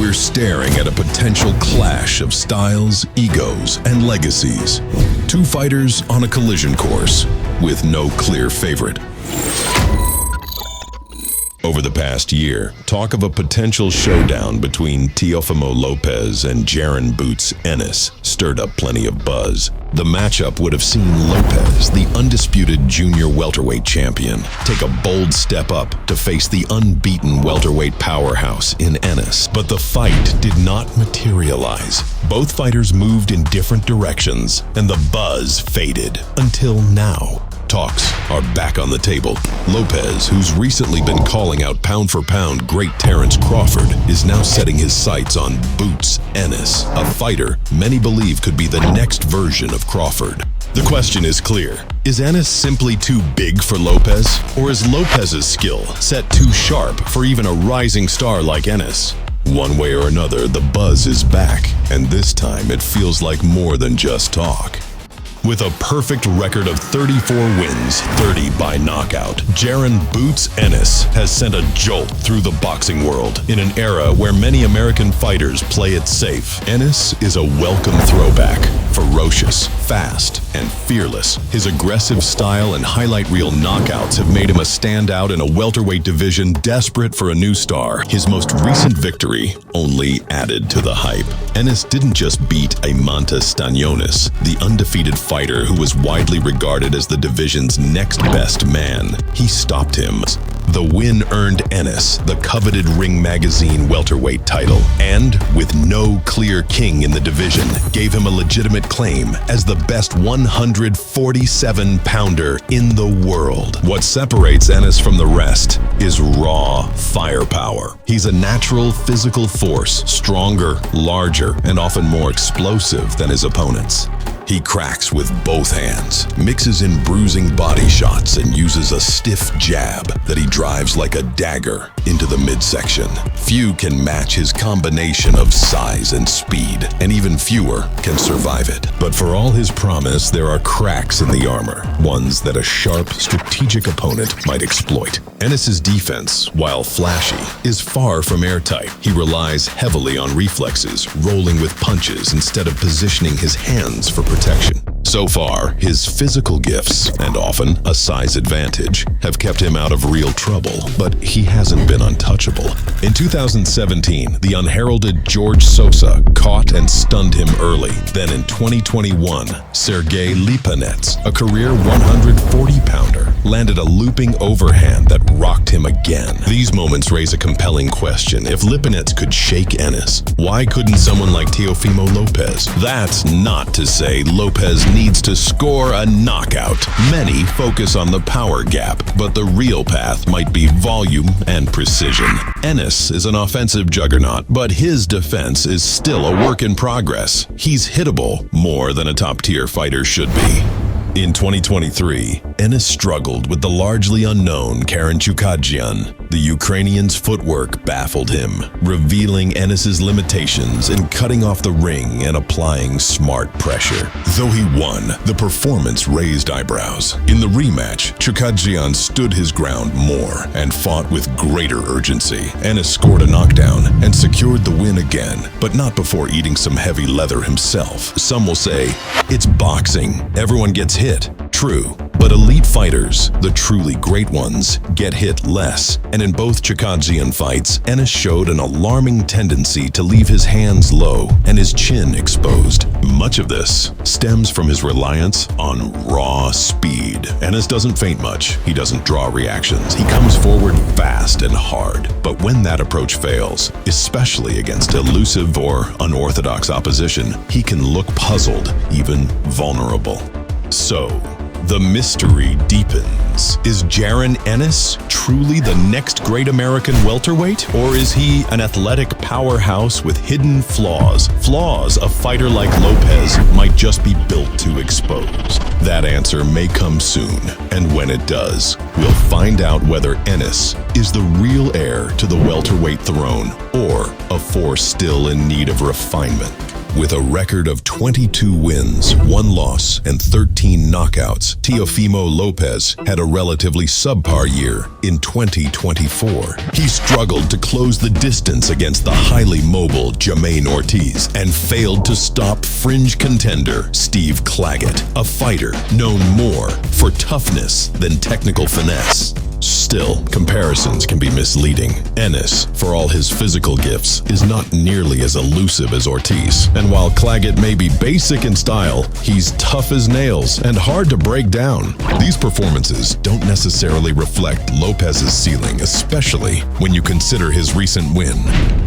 We're staring at a potential clash of styles, egos, and legacies. Two fighters on a collision course with no clear favorite. Over the past year, talk of a potential showdown between Teofimo Lopez and Jaron Ennis stirred up plenty of buzz. The matchup would have seen Lopez, the undisputed junior welterweight champion, take a bold step up to face the unbeaten welterweight powerhouse in Ennis. But the fight did not materialize. Both fighters moved in different directions, and the buzz faded until now. Talks are back on the table. Lopez, who's recently been calling out pound for pound great Terrence Crawford, is now setting his sights on Ennis, a fighter many believe could be the next version of Crawford. The question is clear. Is Ennis simply too big for Lopez? Or is Lopez's skill set too sharp for even a rising star like Ennis? One way or another, the buzz is back, and this time it feels like more than just talk. With a perfect record of 34 wins, 30 by knockout, Jaron Ennis has sent a jolt through the boxing world in an era where many American fighters play it safe. Ennis is a welcome throwback. Ferocious, fast, and fearless, his aggressive style and highlight reel knockouts have made him a standout in a welterweight division desperate for a new star. His most recent victory only added to the hype. Ennis didn't just beat Amanta Stanionis, the undefeated fighter who was widely regarded as the division's next best man. He stopped him. The win earned Ennis the coveted Ring Magazine welterweight title, and with no clear king in the division, gave him a legitimate claim as the best 147-pounder in the world. What separates Ennis from the rest is raw firepower. He's a natural physical force, stronger, larger, and often more explosive than his opponents. He cracks with both hands, mixes in bruising body shots, and uses a stiff jab that he drives like a dagger into the midsection. Few can match his combination of size and speed, and even fewer can survive it. But for all his promise, there are cracks in the armor, ones that a sharp, strategic opponent might exploit. Ennis's defense, while flashy, is far from airtight. He relies heavily on reflexes, rolling with punches instead of positioning his hands for protection. So far, his physical gifts, and often a size advantage, have kept him out of real trouble, but he hasn't been untouchable. In 2017, the unheralded George Sosa caught and stunned him early. Then in 2021, Sergey Lipinets, a career 140-pounder, landed a looping overhand that rocked him again. These moments raise a compelling question. If Lipinets could shake Ennis, why couldn't someone like Teofimo Lopez? That's not to say Lopez needs to score a knockout. Many focus on the power gap, but the real path might be volume and precision. Ennis is an offensive juggernaut, but his defense is still a work in progress. He's hittable more than a top-tier fighter should be. In 2023, Ennis struggled with the largely unknown Karen Chukadjian. The Ukrainian's footwork baffled him, revealing Ennis's limitations in cutting off the ring and applying smart pressure. Though he won, the performance raised eyebrows. In the rematch, Chukadjian stood his ground more and fought with greater urgency. Ennis scored a knockdown and secured the win again, but not before eating some heavy leather himself. Some will say, it's boxing. Everyone gets hit. True, but elite fighters, the truly great ones, get hit less. And in both Chukadjian fights, Ennis showed an alarming tendency to leave his hands low and his chin exposed. Much of this stems from his reliance on raw speed. Ennis doesn't feint much. He doesn't draw reactions. He comes forward fast and hard. But when that approach fails, especially against elusive or unorthodox opposition, he can look puzzled, even vulnerable. So, the mystery deepens. Is Jaron Ennis truly the next great American welterweight? Or is he an athletic powerhouse with hidden flaws? Flaws a fighter like Lopez might just be built to expose. That answer may come soon, and when it does, we'll find out whether Ennis is the real heir to the welterweight throne or a force still in need of refinement. With a record of 22 wins, 1 loss, and 13 knockouts, Teofimo Lopez had a relatively subpar year in 2024. He struggled to close the distance against the highly mobile Jermaine Ortiz and failed to stop fringe contender Steve Claggett, a fighter known more for toughness than technical finesse. Still, comparisons can be misleading. Ennis, for all his physical gifts, is not nearly as elusive as Ortiz. And while Claggett may be basic in style, he's tough as nails and hard to break down. These performances don't necessarily reflect Lopez's ceiling, especially when you consider his recent win.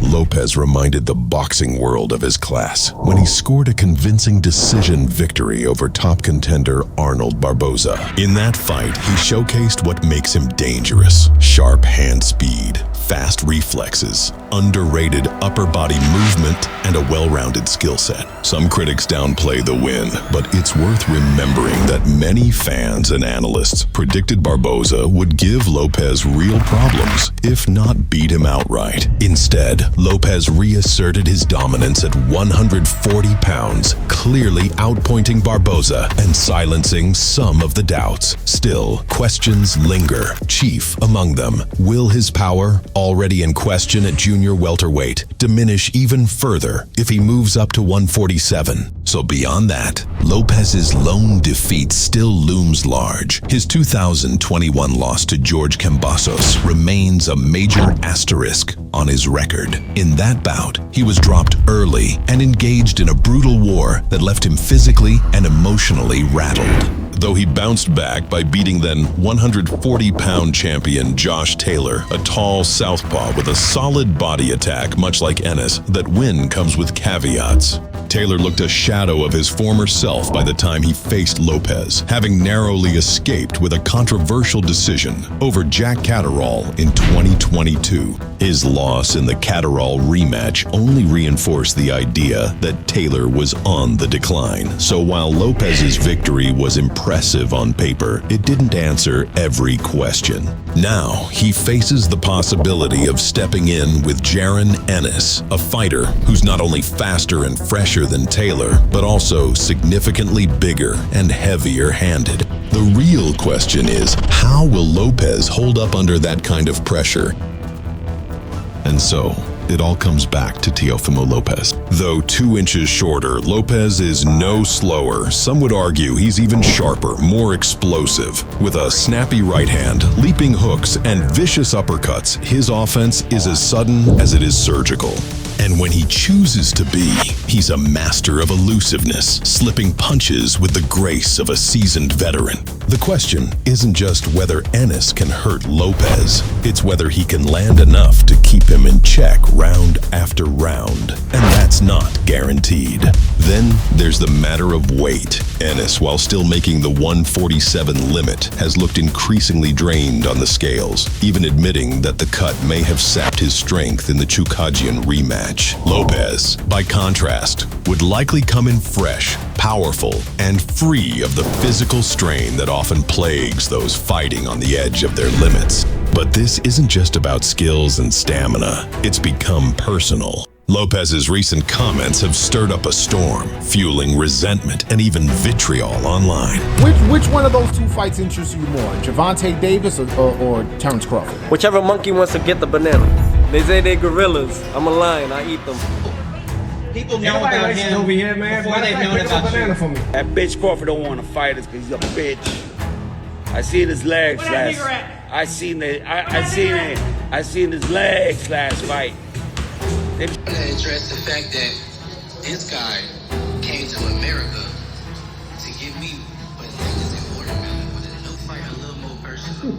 Lopez reminded the boxing world of his class when he scored a convincing decision victory over top contender Arnold Barboza. In that fight, he showcased what makes him dangerous: sharp hand speed, fast reflexes, underrated upper body movement, and a well-rounded skill set. Some critics downplay the win, but it's worth remembering that many fans and analysts predicted Barboza would give Lopez real problems, if not beat him outright. Instead, Lopez reasserted his dominance at 140 pounds, clearly outpointing Barboza and silencing some of the doubts. Still, questions linger. Chief among them, will his power, already in question at junior welterweight, diminish even further if he moves up to 147? So beyond that, Lopez's lone defeat still looms large. His 2021 loss to George Cambasos remains a major asterisk on his record. In that bout, he was dropped early and engaged in a brutal war that left him physically and emotionally rattled. Though he bounced back by beating then 140-pound champion Josh Taylor, a tall southpaw with a solid body attack much like Ennis, that win comes with caveats. Taylor looked a shadow of his former self by the time he faced Lopez, having narrowly escaped with a controversial decision over Jack Catterall in 2022. His loss in the Catterall rematch only reinforced the idea that Taylor was on the decline. So while Lopez's victory was impressive on paper, it didn't answer every question. Now he faces the possibility of stepping in with Jaron Ennis, a fighter who's not only faster and fresher than Taylor, but also significantly bigger and heavier-handed. The real question is, how will Lopez hold up under that kind of pressure? And so, it all comes back to Teofimo Lopez. Though 2 inches shorter, Lopez is no slower. Some would argue he's even sharper, more explosive. With a snappy right hand, leaping hooks, and vicious uppercuts, his offense is as sudden as it is surgical. And when he chooses to be, he's a master of elusiveness, slipping punches with the grace of a seasoned veteran. The question isn't just whether Ennis can hurt Lopez, it's whether he can land enough to keep him in check round after round. And that's not guaranteed. Then there's the matter of weight. Ennis, while still making the 147 limit, has looked increasingly drained on the scales, even admitting that the cut may have sapped his strength in the Chukagian rematch. Lopez, by contrast, would likely come in fresh, powerful, and free of the physical strain that often plagues those fighting on the edge of their limits. But this isn't just about skills and stamina. It's become personal. Lopez's recent comments have stirred up a storm, fueling resentment and even vitriol online. Which one of those 2 fights interests you more, Gervonta Davis or Terrence Crawford? Whichever monkey wants to get the banana. They say they gorillas. I'm a lion. I eat them. People know about him over here, man. Before they've known about you. For me. That bitch Crawford don't want to fight us because he's a bitch. I seen his legs last. I seen his legs last fight. I want to address the fact that this guy came to America to give me bananas and watermelon. Wanted a little fight, a little more personal.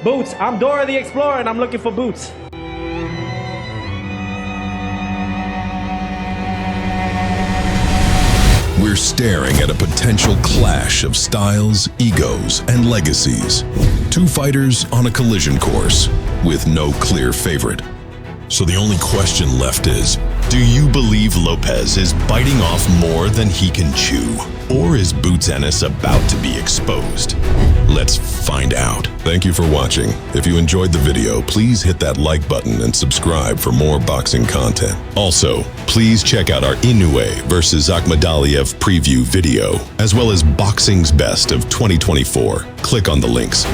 Boots. I'm Dora the Explorer and I'm looking for boots. We're staring at a potential clash of styles, egos, and legacies. 2 fighters on a collision course with no clear favorite. So the only question left is, do you believe Lopez is biting off more than he can chew? Or is Boots Ennis about to be exposed? Let's find out. Thank you for watching. If you enjoyed the video, please hit that like button and subscribe for more boxing content. Also, please check out our Inoue versus Akhmadaliev preview video, as well as Boxing's Best of 2024. Click on the links.